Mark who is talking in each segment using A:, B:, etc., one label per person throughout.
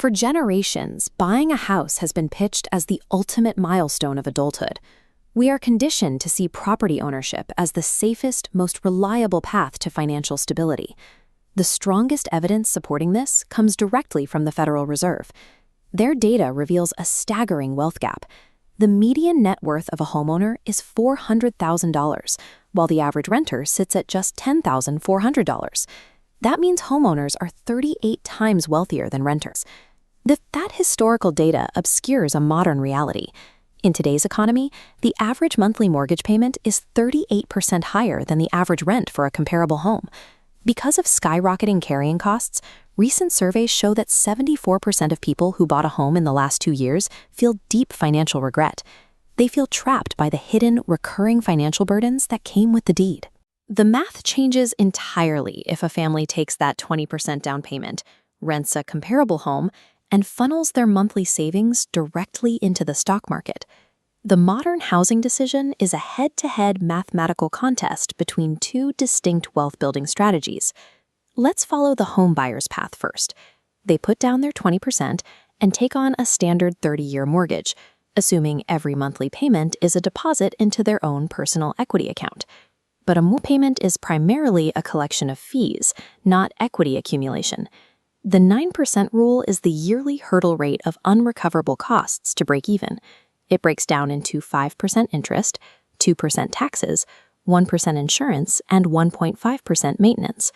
A: For generations, buying a house has been pitched as the ultimate milestone of adulthood. We are conditioned to see property ownership as the safest, most reliable path to financial stability. The strongest evidence supporting this comes directly from the Federal Reserve. Their data reveals a staggering wealth gap. The median net worth of a homeowner is $400,000, while the average renter sits at just $10,400. That means homeowners are 38 times wealthier than renters. That historical data obscures a modern reality. In today's economy, the average monthly mortgage payment is 38% higher than the average rent for a comparable home. Because of skyrocketing carrying costs, recent surveys show that 74% of people who bought a home in the last 2 years feel deep financial regret. They feel trapped by the hidden, recurring financial burdens that came with the deed. The math changes entirely if a family takes that 20% down payment, rents a comparable home, and funnels their monthly savings directly into the stock market. The modern housing decision is a head-to-head mathematical contest between two distinct wealth-building strategies. Let's follow the home buyer's path first. They put down their 20% and take on a standard 30-year mortgage, assuming every monthly payment is a deposit into their own personal equity account. But a mortgage payment is primarily a collection of fees, not equity accumulation. The 9% rule is the yearly hurdle rate of unrecoverable costs to break even. It breaks down into 5% interest, 2% taxes, 1% insurance, and 1.5% maintenance.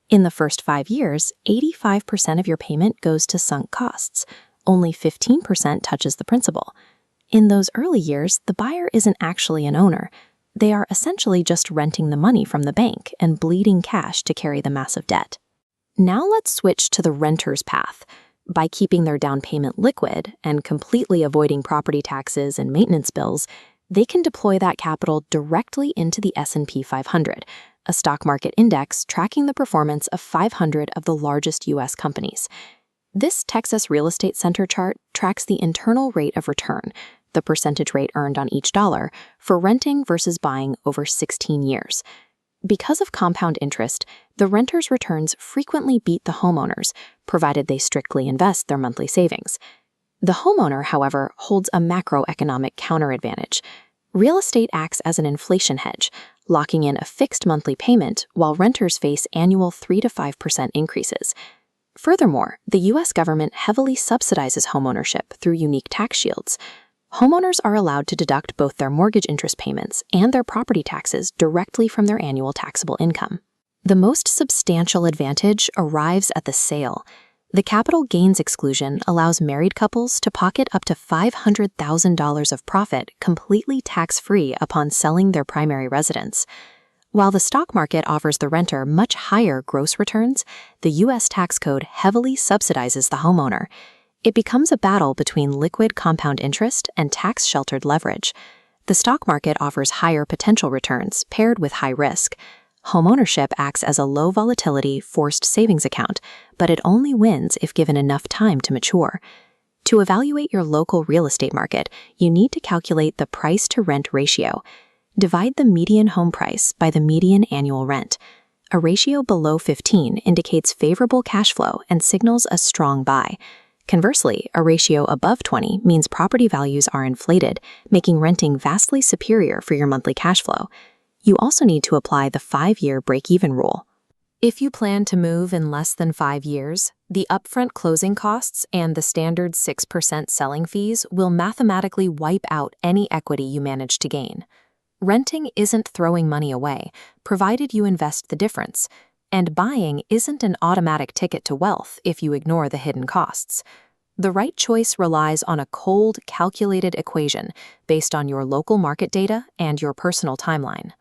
A: In the first 5 years, 85% of your payment goes to sunk costs. Only 15% touches the principal. In those early years, the buyer isn't actually an owner. They are essentially just renting the money from the bank and bleeding cash to carry the massive debt. Now let's switch to the renter's path. By keeping their down payment liquid and completely avoiding property taxes and maintenance bills, they can deploy that capital directly into the S&P 500, a stock market index tracking the performance of 500 of the largest U.S. companies. This Texas Real Estate Center chart tracks the internal rate of return, the percentage rate earned on each dollar, for renting versus buying over 16 years. Because of compound interest, the renter's returns frequently beat the homeowners, provided they strictly invest their monthly savings. The homeowner, however, holds a macroeconomic counteradvantage. Real estate acts as an inflation hedge, locking in a fixed monthly payment while renters face annual 3 to 5% increases. Furthermore, the U.S. government heavily subsidizes homeownership through unique tax shields. Homeowners are allowed to deduct both their mortgage interest payments and their property taxes directly from their annual taxable income. The most substantial advantage arrives at the sale. The capital gains exclusion allows married couples to pocket up to $500,000 of profit completely tax-free upon selling their primary residence. While the stock market offers the renter much higher gross returns, the U.S. tax code heavily subsidizes the homeowner. It becomes a battle between liquid compound interest and tax-sheltered leverage. The stock market offers higher potential returns paired with high risk. Homeownership acts as a low-volatility, forced savings account, but it only wins if given enough time to mature. To evaluate your local real estate market, you need to calculate the price-to-rent ratio. Divide the median home price by the median annual rent. A ratio below 15 indicates favorable cash flow and signals a strong buy. Conversely, a ratio above 20 means property values are inflated, making renting vastly superior for your monthly cash flow. You also need to apply the 5-year break-even rule. If you plan to move in less than 5 years, the upfront closing costs and the standard 6% selling fees will mathematically wipe out any equity you manage to gain. Renting isn't throwing money away, provided you invest the difference. And buying isn't an automatic ticket to wealth if you ignore the hidden costs. The right choice relies on a cold, calculated equation based on your local market data and your personal timeline.